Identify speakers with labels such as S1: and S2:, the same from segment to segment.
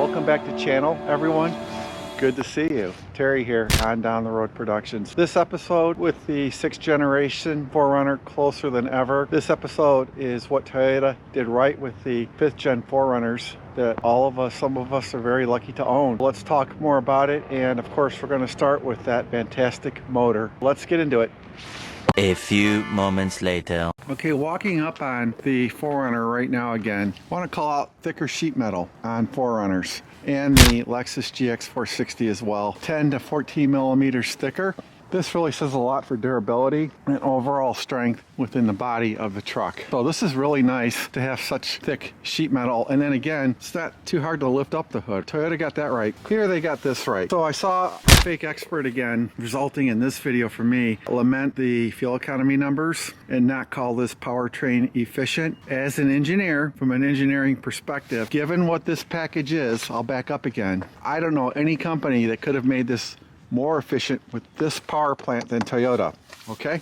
S1: welcome back to channel, everyone. Good to see you. Terry here on Down the Road Productions. This episode with the 6th generation 4Runner closer than ever. This episode is what Toyota did right with the 5th gen 4Runners that some of us are very lucky to own. Let's talk more about it, and of course we're going to start with that fantastic motor. Let's get into it.
S2: A few moments later.
S1: Okay, walking up on the 4Runner right now again. I want to call out thicker sheet metal on 4Runners and the Lexus GX460 as well. 10 to 14 millimeters thicker. This really says a lot for durability and overall strength within the body of the truck. So this is really nice to have such thick sheet metal. And then again, it's not too hard to lift up the hood. Toyota got that right. Here they got this right. So I saw a fake expert again, resulting in this video for me, lament the fuel economy numbers and not call this powertrain efficient. As an engineer, from an engineering perspective, given what this package is, I'll back up again. I don't know any company that could have made this more efficient with this power plant than Toyota, okay?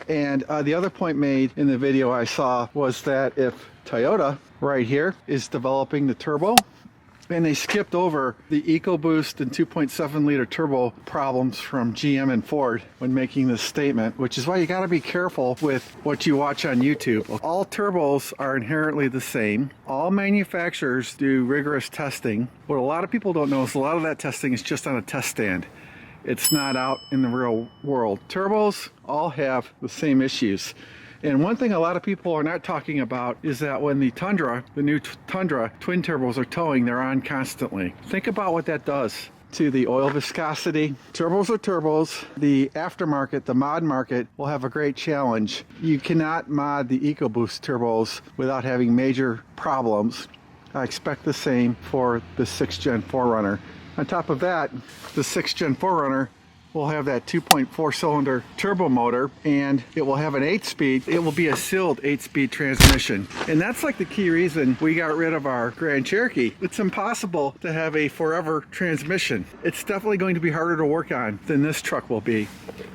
S1: And the other point made in the video I saw was that if Toyota right here is developing the turbo, and they skipped over the EcoBoost and 2.7 liter turbo problems from GM and Ford when making this statement, which is why you got to be careful with what you watch on YouTube. All turbos are inherently the same. All manufacturers do rigorous testing. What a lot of people don't know is a lot of that testing is just on a test stand. It's not out in the real world. Turbos all have the same issues. And one thing a lot of people are not talking about is that when the Tundra, the new Tundra twin turbos are towing, they're on constantly. Think about what that does to the oil viscosity. Turbos are turbos. The aftermarket, the mod market, will have a great challenge. You cannot mod the EcoBoost turbos without having major problems. I expect the same for the 6th gen 4Runner. On top of that, the 6th gen 4Runner will have that 2.4 cylinder turbo motor, and it will have an 8-speed. It will be a sealed 8-speed transmission. And that's like the key reason we got rid of our Grand Cherokee. It's impossible to have a forever transmission. It's definitely going to be harder to work on than this truck will be.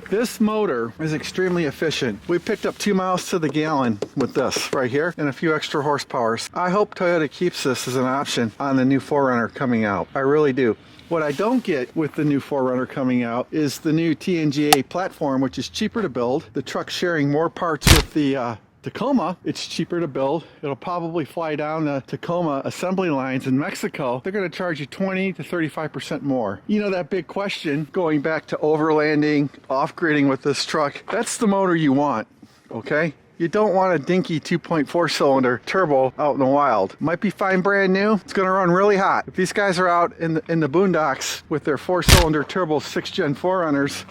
S1: This motor is extremely efficient. We picked up 2 miles to the gallon with this right here and a few extra horsepowers. I hope Toyota keeps this as an option on the new 4Runner coming out. I really do. What I don't get with the new 4Runner coming out is the new TNGA platform, which is cheaper to build. The truck's sharing more parts with the Tacoma. It's cheaper to build. It'll probably fly down the Tacoma assembly lines in Mexico. They're going to charge you 20 to 35% more. You know, that big question, going back to overlanding, off-gridding with this truck, that's the motor you want, okay? You don't want a dinky 2.4 cylinder turbo out in the wild. Might be fine brand new. It's going to run really hot. If these guys are out in the boondocks with their 4-cylinder turbo 6th gen 4Runners,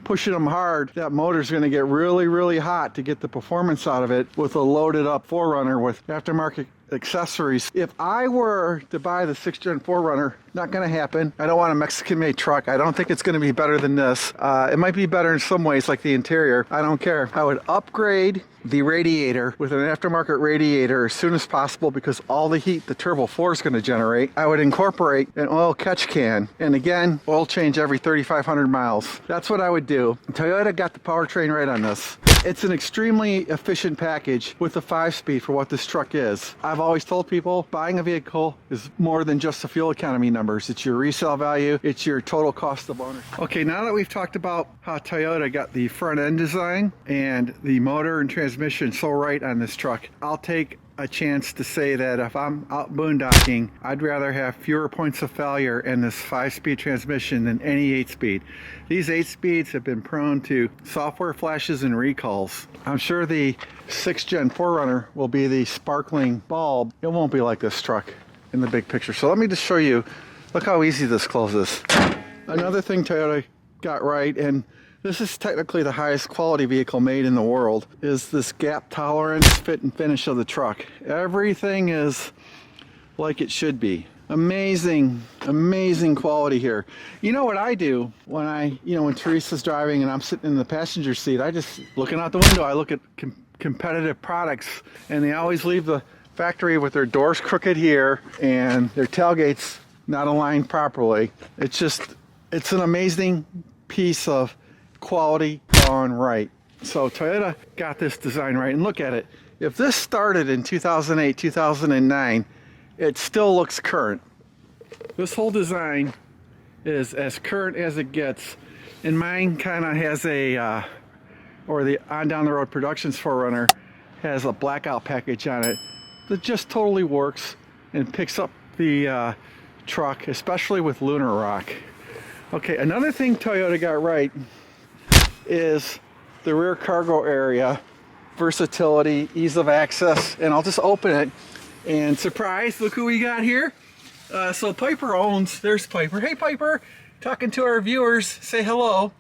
S1: pushing them hard, that motor's going to get really, really hot to get the performance out of it with a loaded up 4Runner with aftermarket accessories. If I were to buy the 6th gen 4Runner, not going to happen. I don't want a Mexican-made truck. I don't think it's going to be better than this. It might be better in some ways, like the interior. I don't care. I would upgrade the radiator with an aftermarket radiator as soon as possible, because all the heat the Turbo 4 is going to generate. I would incorporate an oil catch can, and again, oil change every 3,500 miles. That's what I would do. Toyota got the powertrain right on this. It's an extremely efficient package with a 5-speed for what this truck is. I've always told people buying a vehicle is more than just the fuel economy numbers. It's your resale value. It's your total cost of ownership. Okay, now that we've talked about how Toyota got the front end design and the motor and transmission so right on this truck, I'll take a chance to say that if I'm out boondocking, I'd rather have fewer points of failure in this 5-speed transmission than any 8-speed. These 8-speeds have been prone to software flashes and recalls. I'm sure the 6th gen 4Runner will be the sparkling bulb. It won't be like this truck in the big picture. So let me just show you, look how easy this closes. Another thing Toyota got right, and this is technically the highest quality vehicle made in the world, is this gap tolerance, fit and finish of the truck. Everything is like it should be. Amazing, amazing quality here. You know what I do when when Teresa's driving and I'm sitting in the passenger seat, I just, looking out the window, I look at competitive products, and they always leave the factory with their doors crooked here and their tailgates not aligned properly. It's an amazing piece of quality gone right. So Toyota got this design right, and look at it. If this started in 2008, 2009, it still looks current. This whole design is as current as it gets, and mine kind of has a or the On Down the Road Productions 4Runner has a blackout package on it that just totally works and picks up the truck, especially with lunar rock. Okay, another thing Toyota got right is the rear cargo area, versatility, ease of access, and I'll just open it and surprise, look who we got here. So Piper owns, there's Piper. Hey Piper, talking to our viewers, say hello.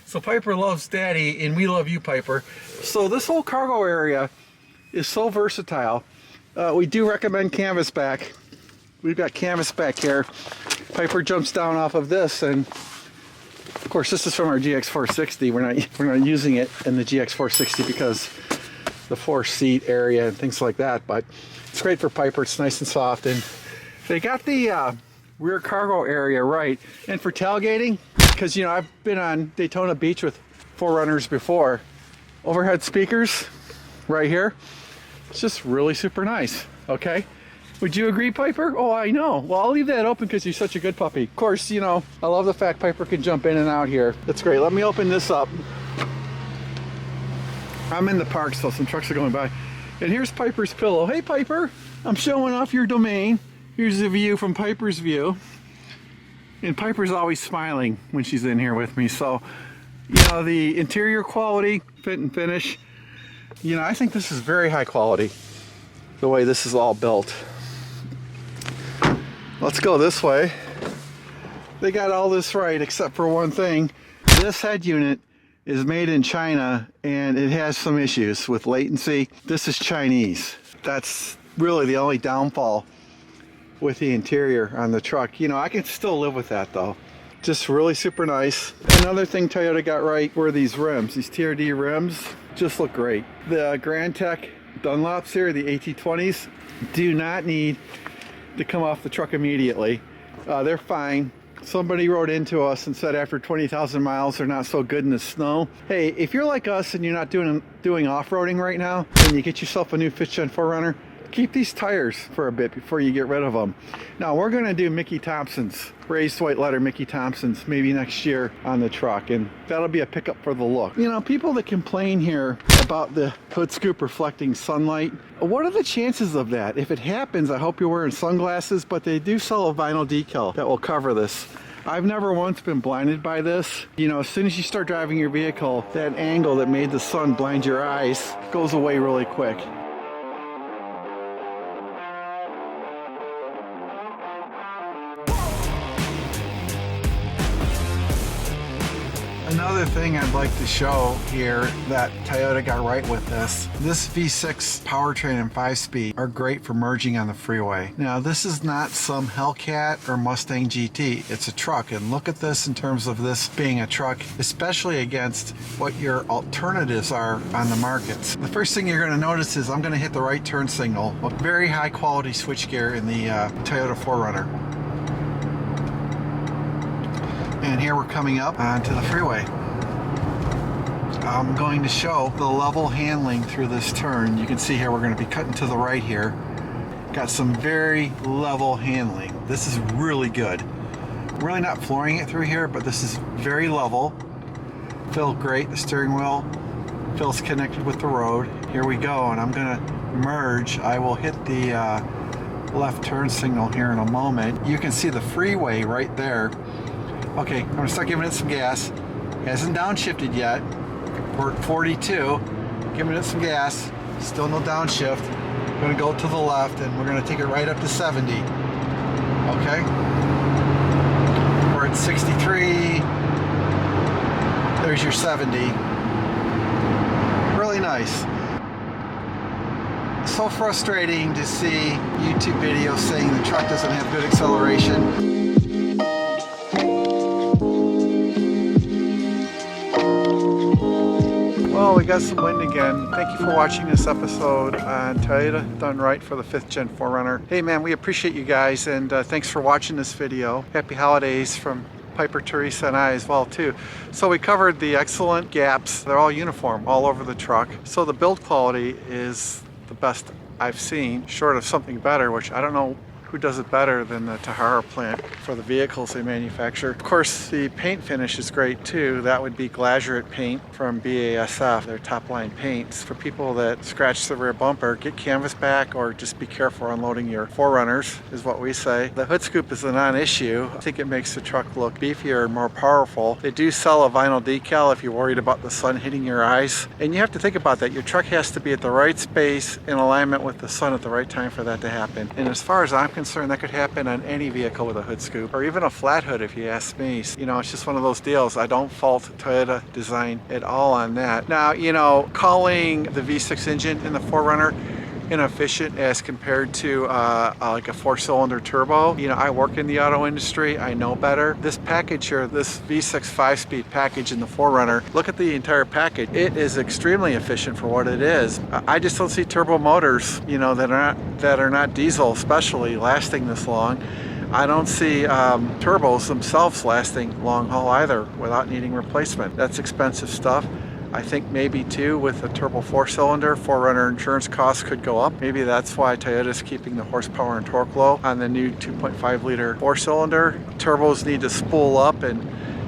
S1: So Piper loves Daddy and we love you, Piper. So this whole cargo area is so versatile. We do recommend canvas back. We've got canvas back here. Piper jumps down off of this, and of course this is from our GX460. We're not using it in the GX460 because the 4-seat area and things like that, but it's great for Piper. It's nice and soft, and they got the rear cargo area right. And for tailgating, because you know I've been on Daytona Beach with 4Runners before, overhead speakers right here. It's just really super nice. Okay, would you agree, Piper? Oh, I know. Well, I'll leave that open because you're such a good puppy. Of course, you know I love the fact Piper can jump in and out here. That's great. Let me open this up. I'm in the park, so some trucks are going by. And here's Piper's pillow. Hey Piper, I'm showing off your domain. Here's the view from Piper's view. And Piper's always smiling when she's in here with me. So, you know, the interior quality, fit and finish, you know, I think this is very high quality, the way this is all built. Let's go this way. They got all this right except for one thing. This head unit is made in China and it has some issues with latency. This is Chinese. That's really the only downfall with the interior on the truck. You know, I can still live with that though. Just really super nice. Another thing Toyota got right were these rims. These TRD rims just look great. The Grand Tech Dunlops here, the AT20s, do not need to come off the truck immediately. They're fine. Somebody wrote into us and said after 20,000 miles they're not so good in the snow. Hey, if you're like us and you're not doing off-roading right now and you get yourself a new 5th Gen 4Runner, keep these tires for a bit before you get rid of them. Now we're going to do Mickey Thompson's, raised white letter Mickey Thompson's, maybe next year on the truck, and that'll be a pickup for the look. You know, people that complain here about the hood scoop reflecting sunlight, what are the chances of that? If it happens, I hope you're wearing sunglasses, but they do sell a vinyl decal that will cover this. I've never once been blinded by this. You know, as soon as you start driving your vehicle, that angle that made the sun blind your eyes goes away really quick. Another thing I'd like to show here that Toyota got right with this V6 powertrain and 5-speed are great for merging on the freeway. Now this is not some Hellcat or Mustang GT, it's a truck, and look at this in terms of this being a truck, especially against what your alternatives are on the markets. The first thing you're going to notice is I'm going to hit the right turn signal, a very high quality switchgear in the Toyota 4Runner. And here we're coming up onto the freeway. I'm going to show the level handling through this turn. You can see here we're going to be cutting to the right here. Got some very level handling. This is really good. Really not flooring it through here, but this is very level. Feels great. The steering wheel feels connected with the road. Here we go, and I'm going to merge. I will hit the left turn signal here in a moment. You can see the freeway right there. Okay, I'm gonna start giving it some gas. Hasn't downshifted yet. We're at 42, giving it some gas. Still no downshift. I'm gonna go to the left and we're gonna take it right up to 70. Okay? We're at 63. There's your 70. Really nice. So frustrating to see YouTube videos saying the truck doesn't have good acceleration. Well, we got some wind again. Thank you for watching this episode on Toyota Done Right for the 5th Gen 4Runner. Hey man, we appreciate you guys, and thanks for watching this video. Happy holidays from Piper, Teresa, and I as well too. So we covered the excellent gaps. They're all uniform all over the truck. So the build quality is the best I've seen, short of something better, which I don't know who does it better than the Tahara plant for the vehicles they manufacture. Of course, the paint finish is great too. That would be Glazurate paint from BASF, their top line paints. For people that scratch the rear bumper, get canvas back or just be careful unloading your 4Runners is what we say. The hood scoop is a non-issue. I think it makes the truck look beefier and more powerful. They do sell a vinyl decal if you're worried about the sun hitting your eyes. And you have to think about that. Your truck has to be at the right space in alignment with the sun at the right time for that to happen. And as far as I'm concerned, that could happen on any vehicle with a hood scoop, or even a flat hood if you ask me. You know, it's just one of those deals. I don't fault Toyota design at all on that. Now, you know, calling the V6 engine in the 4Runner inefficient as compared to like a 4-cylinder turbo. You know, I work in the auto industry, I know better. This package here, this V6 5-speed package in the 4Runner, look at the entire package. It is extremely efficient for what it is. I just don't see turbo motors, you know, that are not diesel especially, lasting this long. I don't see turbos themselves lasting long haul either without needing replacement. That's expensive stuff. I think maybe too with a turbo 4-cylinder, 4Runner insurance costs could go up. Maybe that's why Toyota's keeping the horsepower and torque low on the new 2.5 liter 4-cylinder. Turbos need to spool up and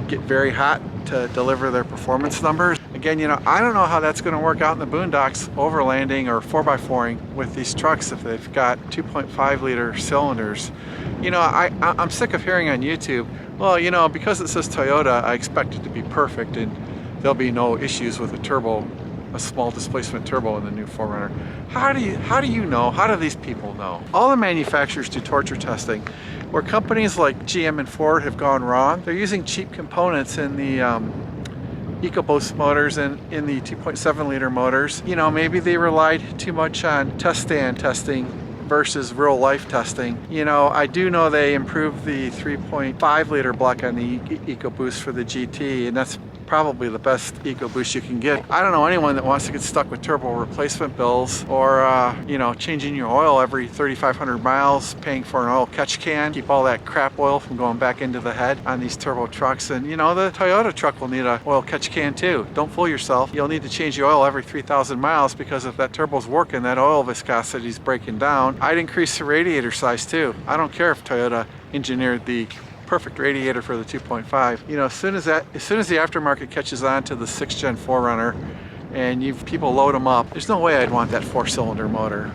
S1: get very hot to deliver their performance numbers. Again, you know, I don't know how that's going to work out in the boondocks overlanding or 4x4ing with these trucks if they've got 2.5 liter cylinders. You know, I'm sick of hearing on YouTube, well, you know, because it says Toyota, I expect it to be perfect and there'll be no issues with a turbo, a small displacement turbo in the new 4Runner. How do you know? How do these people know? All the manufacturers do torture testing. Where companies like GM and Ford have gone wrong, they're using cheap components in the EcoBoost motors and in the 2.7 liter motors. You know, maybe they relied too much on test stand testing versus real life testing. You know, I do know they improved the 3.5 liter block on the EcoBoost for the GT, and that's probably the best EcoBoost you can get. I don't know anyone that wants to get stuck with turbo replacement bills or, you know, changing your oil every 3,500 miles, paying for an oil catch can, keep all that crap oil from going back into the head on these turbo trucks. And, you know, the Toyota truck will need an oil catch can too. Don't fool yourself. You'll need to change your oil every 3,000 miles because if that turbo's working, that oil viscosity is breaking down. I'd increase the radiator size too. I don't care if Toyota engineered the perfect radiator for the 2.5. You know, as soon as the aftermarket catches on to the 6th gen 4Runner and people load them up, there's no way I'd want that 4-cylinder motor.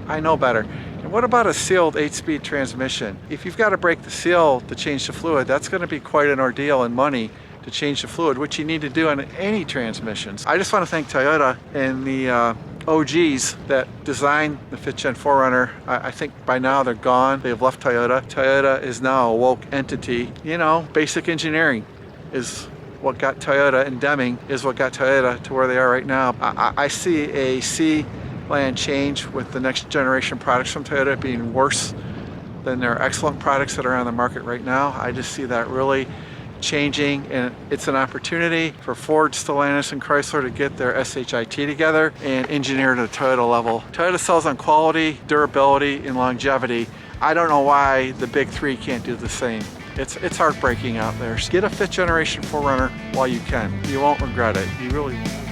S1: I know better. And what about a sealed 8-speed transmission? If you've got to break the seal to change the fluid, that's going to be quite an ordeal and money to change the fluid, which you need to do on any transmissions. I just want to thank Toyota and the OGs that designed the 5th gen 4Runner. I think by now they're gone. They've left Toyota. Toyota is now a woke entity. You know, basic engineering is what got Toyota, and Deming is what got Toyota to where they are right now. I see a sea-land change with the next generation products from Toyota being worse than their excellent products that are on the market right now. I just see that really changing, and it's an opportunity for Ford, Stellantis, and Chrysler to get their SHIT together and engineer to the Toyota level. Toyota sells on quality, durability, and longevity. I don't know why the big three can't do the same. It's heartbreaking out there. Get a 5th generation 4Runner while you can. You won't regret it. You really won't.